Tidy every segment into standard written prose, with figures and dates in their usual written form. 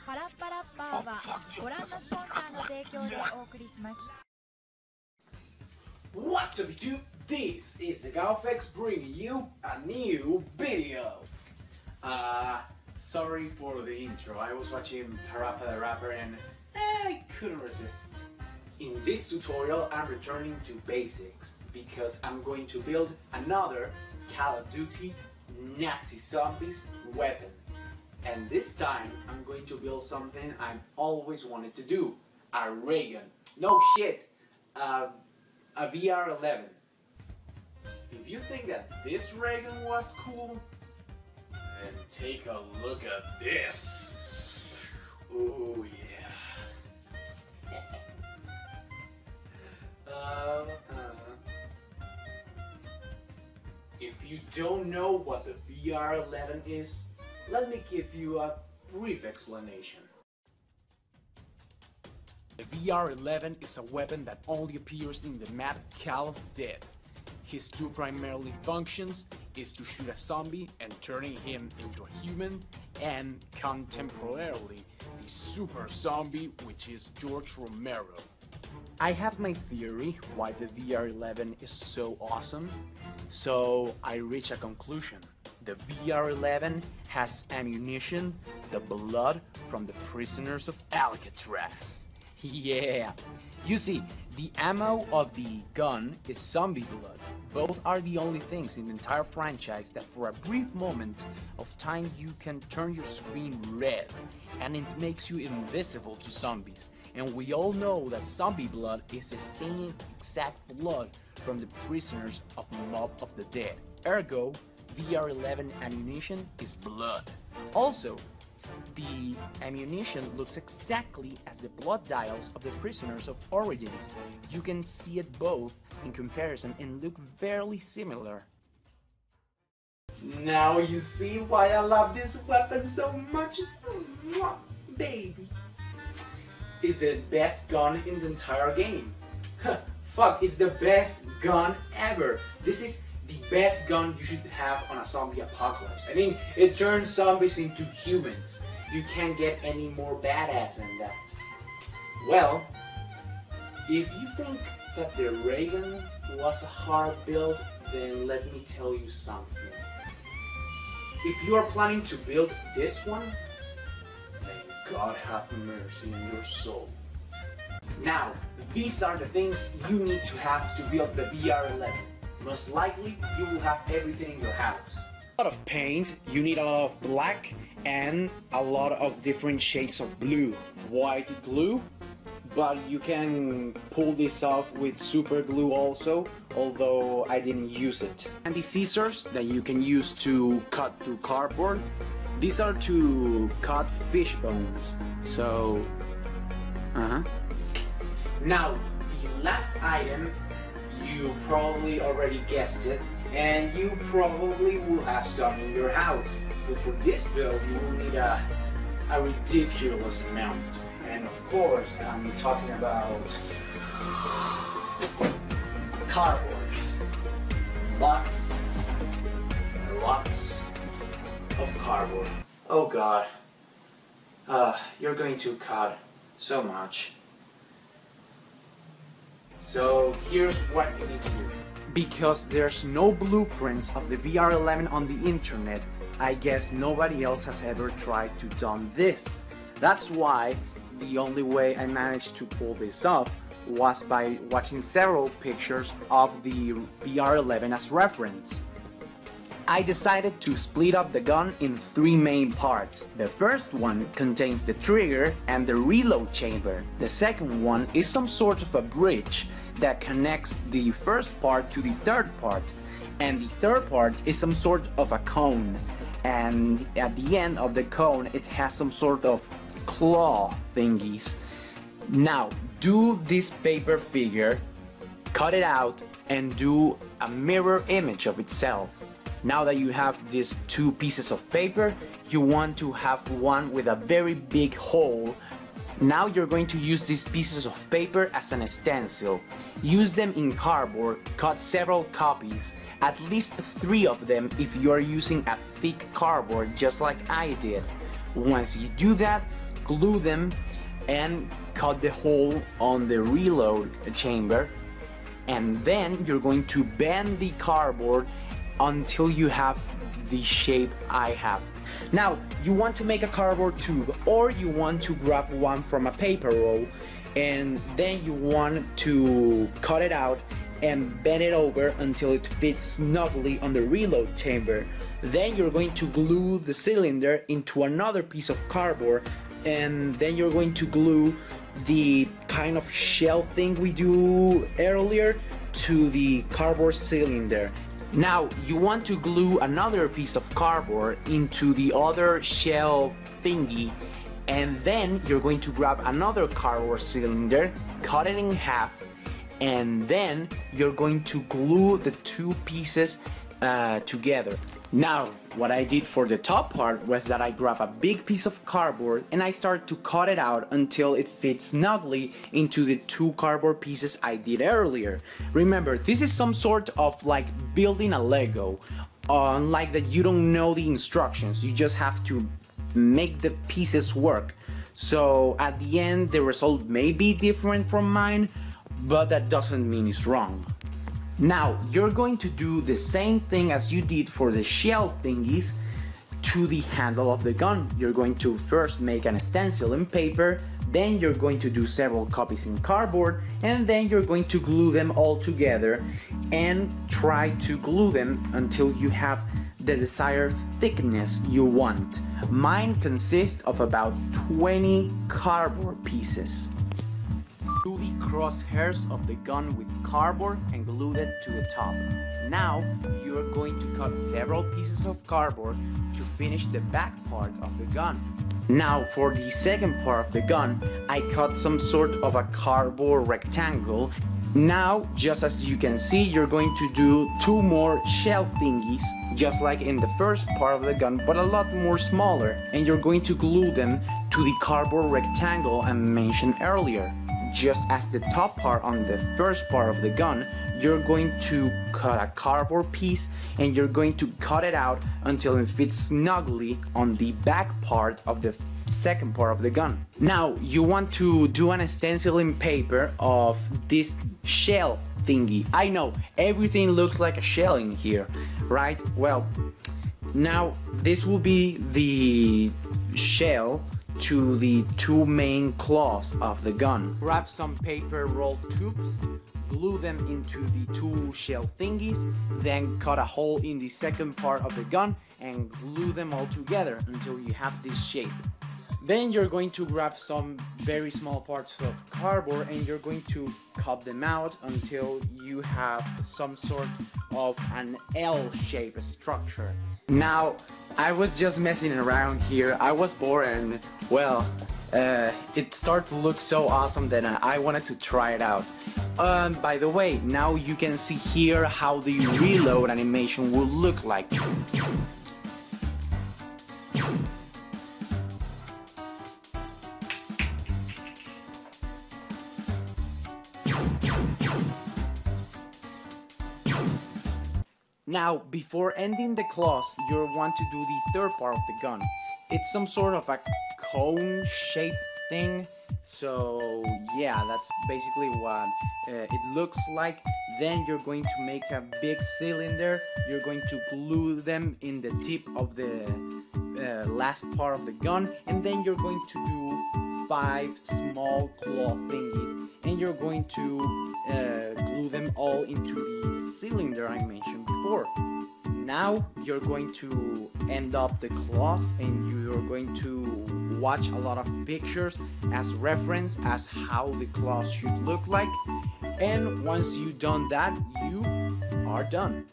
パラッパラッパーはご覧のスポンサーの提供でお送りします。 What's up YouTube? This is the GalFX bringing you a new video. Sorry for the intro. I was watching Parappa the Rapper and I couldn't resist. In this tutorial I'm returning to basics because I'm going to build another Call of Duty Nazi Zombies weapon. And this time I'm going to build something I've always wanted to do. A ray gun. No shit! A VR11. If you think that this ray gun was cool, then take a look at this. Oh yeah. If you don't know what the VR11 is, let me give you a brief explanation. The VR11 is a weapon that only appears in the map Call of Dead. His two primary functions is to shoot a zombie and turning him into a human, and contemporarily the super zombie, which is George Romero. I have my theory why the VR11 is so awesome, so I reach a conclusion. The VR11 has ammunition, the blood from the prisoners of Alcatraz. Yeah! You see, the ammo of the gun is zombie blood. Both are the only things in the entire franchise that for a brief moment of time you can turn your screen red and it makes you invisible to zombies. And we all know that zombie blood is the same exact blood from the prisoners of Mob of the Dead. Ergo, VR11 ammunition is blood. Also, the ammunition looks exactly as the blood dials of the prisoners of Origins. You can see it both in comparison and look very similar. Now you see why I love this weapon so much, baby. It's the best gun in the entire game. Fuck, it's the best gun ever. This is the best gun you should have on a zombie apocalypse. I mean, it turns zombies into humans. You can't get any more badass than that. Well, if you think that the ray gun was a hard build, then let me tell you something. If you are planning to build this one, then God have mercy on your soul. Now, these are the things you need to have to build the VR11. Most likely, you will have everything in your house. A lot of paint, you need a lot of black and a lot of different shades of blue. White glue, but you can pull this off with super glue also, although I didn't use it. And the scissors that you can use to cut through cardboard, these are to cut fish bones. So, Now, the last item, you probably already guessed it, and you probably will have some in your house. But for this build, you will need a ridiculous amount. And of course, I'm talking about cardboard. Lots and lots of cardboard. Oh god. You're going to cut so much. So here's what you need to do. Because there's no blueprints of the VR11 on the internet, I guess nobody else has ever tried to done this. That's why the only way I managed to pull this off was by watching several pictures of the VR11 as reference. I decided to split up the gun in three main parts. The first one contains the trigger and the reload chamber. The second one is some sort of a bridge that connects the first part to the third part. And the third part is some sort of a cone. And at the end of the cone it has some sort of claw thingies. Now, do this paper figure, cut it out and do a mirror image of itself. Now that you have these two pieces of paper, you want to have one with a very big hole. Now you're going to use these pieces of paper as an stencil. Use them in cardboard, cut several copies, at least 3 of them if you are using a thick cardboard just like I did. Once you do that, glue them and cut the hole on the reload chamber, and then you're going to bend the cardboard until you have the shape I have. Now you want to make a cardboard tube, or you want to grab one from a paper roll, and then you want to cut it out and bend it over until it fits snugly on the reload chamber. Then you're going to glue the cylinder into another piece of cardboard, and then you're going to glue the kind of shell thing we do earlier to the cardboard cylinder. Now you want to glue another piece of cardboard into the other shell thingy, and then you're going to grab another cardboard cylinder, cut it in half, and then you're going to glue the two pieces together. Now what I did for the top part was that I grabbed a big piece of cardboard and I started to cut it out until it fits snugly into the two cardboard pieces I did earlier. Remember, this is some sort of like building a Lego. Unlike that, you don't know the instructions, you just have to make the pieces work. So at the end the result may be different from mine, but that doesn't mean it's wrong. Now you're going to do the same thing as you did for the shell thingies to the handle of the gun. You're going to first make an stencil in paper, then you're going to do several copies in cardboard, and then you're going to glue them all together and try to glue them until you have the desired thickness you want. Mine consists of about 20 cardboard pieces. Glue the crosshairs of the gun with cardboard and glue it to the top. Now you are going to cut several pieces of cardboard to finish the back part of the gun. Now for the second part of the gun, I cut some sort of a cardboard rectangle. Now, just as you can see, you're going to do 2 more shell thingies, just like in the first part of the gun, but a lot more smaller, and you're going to glue them to the cardboard rectangle I mentioned earlier. Just as the top part on the first part of the gun, you're going to cut a cardboard piece and you're going to cut it out until it fits snugly on the back part of the second part of the gun. Now you want to do an stencil in paper of this shell thingy. I know, everything looks like a shell in here, right? Well, now this will be the shell to the 2 main claws of the gun. Grab some paper rolled tubes, glue them into the 2 shell thingies, then cut a hole in the second part of the gun and glue them all together until you have this shape. Then you're going to grab some very small parts of cardboard and you're going to cut them out until you have some sort of an L-shaped structure. Now, I was just messing around here, I was bored, and well, it started to look so awesome that I wanted to try it out. By the way, now you can see here how the reload animation will look like. Now, before ending the claws, you want to do the third part of the gun. It's some sort of a cone-shaped thing, so yeah, that's basically what it looks like. Then you're going to make a big cylinder, you're going to glue them in the tip of the last part of the gun, and then you're going to do 5 small claw thingies, and you're going to glue them all into the cylinder I mentioned before. Now you're going to end up the claws and you're going to watch a lot of pictures as reference as how the claws should look like, and once you've done that, you are done.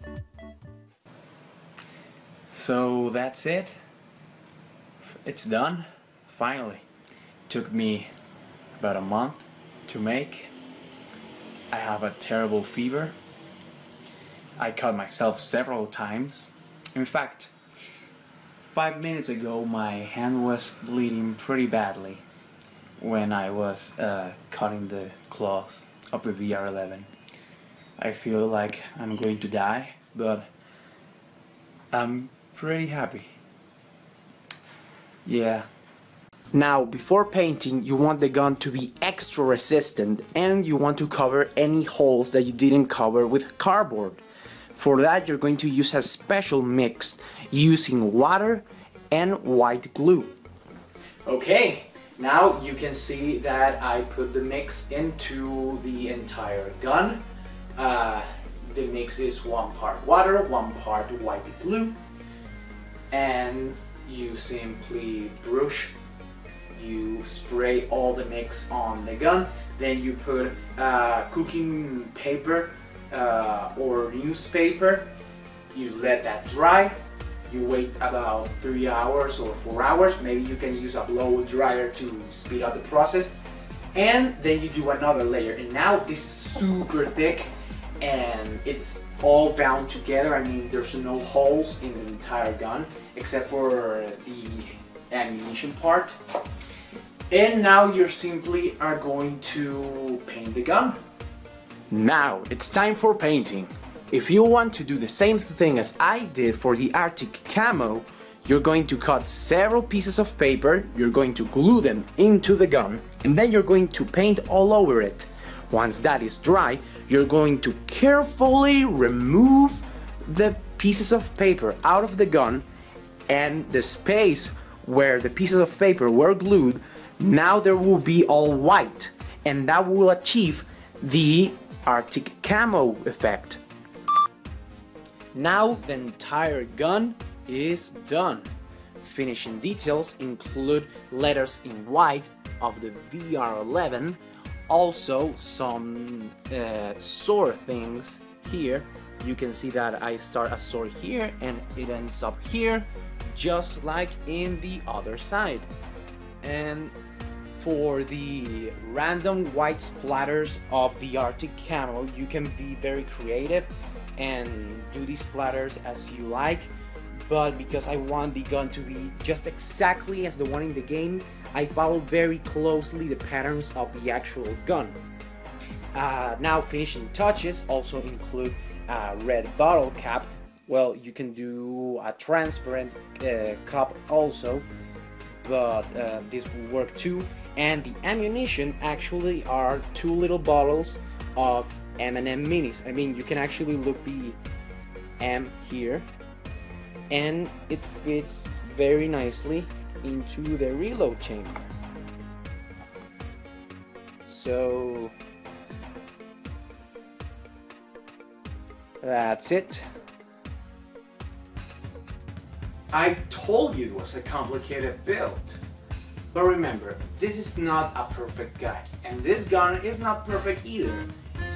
So that's it. It's done, finally. Took me about a month to make. I have a terrible fever. I cut myself several times. In fact, 5 minutes ago my hand was bleeding pretty badly when I was cutting the claws of the VR11. I feel like I'm going to die, but I'm pretty happy. Yeah. Now, before painting, you want the gun to be extra resistant, and you want to cover any holes that you didn't cover with cardboard. For that, you're going to use a special mix using water and white glue. Okay, now you can see that I put the mix into the entire gun. The mix is 1 part water, 1 part white glue, and you simply brush. You spray all the mix on the gun, then you put cooking paper or newspaper, you let that dry, you wait about 3 hours or 4 hours, maybe you can use a blow dryer to speed up the process, and then you do another layer, and now this is super thick and it's all bound together. I mean, there's no holes in the entire gun except for the ammunition part. And now you simply are going to paint the gun. Now it's time for painting. If you want to do the same thing as I did for the Arctic camo, you're going to cut several pieces of paper, you're going to glue them into the gun, and then you're going to paint all over it. Once that is dry, you're going to carefully remove the pieces of paper out of the gun, and the space where the pieces of paper were glued, now there will be all white, and that will achieve the Arctic camo effect. Now the entire gun is done. Finishing details include letters in white of the VR11, also some sword things here. You can see that I start a sword here and it ends up here, just like in the other side. And for the random white splatters of the Arctic camo, you can be very creative and do these splatters as you like, but because I want the gun to be just exactly as the one in the game, I follow very closely the patterns of the actual gun. Now finishing touches also include a red bottle cap. Well, you can do a transparent cup also, but this will work too. And the ammunition actually are 2 little bottles of M&M minis. I mean, you can actually look the M here, and it fits very nicely into the reload chamber. So that's it. I told you it was a complicated build. But remember, this is not a perfect guide, and this gun is not perfect either.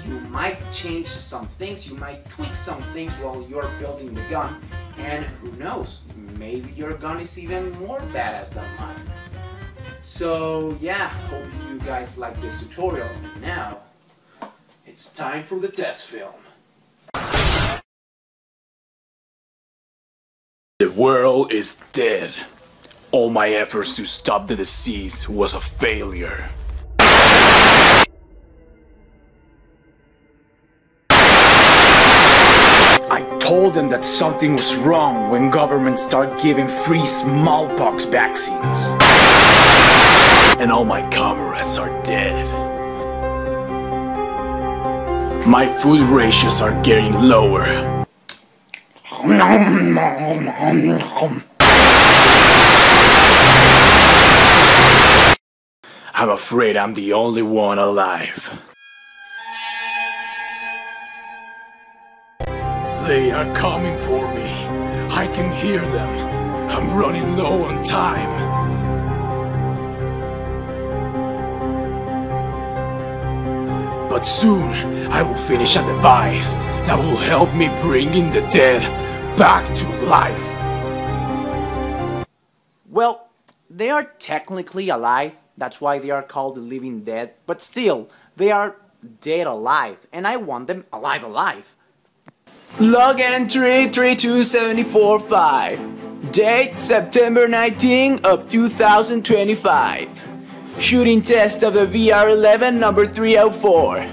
You might change some things, you might tweak some things while you're building the gun, and who knows, maybe your gun is even more badass than mine. So yeah, hope you guys like this tutorial, and now it's time for the test film. The world is dead. All my efforts to stop the disease was a failure. I told them that something was wrong when government started giving free smallpox vaccines. And all my comrades are dead. My food ratios are getting lower. I'm afraid I'm the only one alive. They are coming for me. I can hear them. I'm running low on time. But soon, I will finish a device that will help me bring in the dead back to life. Well, they are technically alive. That's why they are called the living dead. But still, they are dead alive. And I want them alive alive. Log entry 32745. Date September 19 of 2025. Shooting test of the VR11 number 304.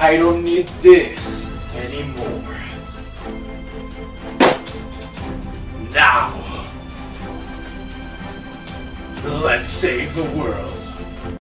I don't need this anymore. Now, let's save the world.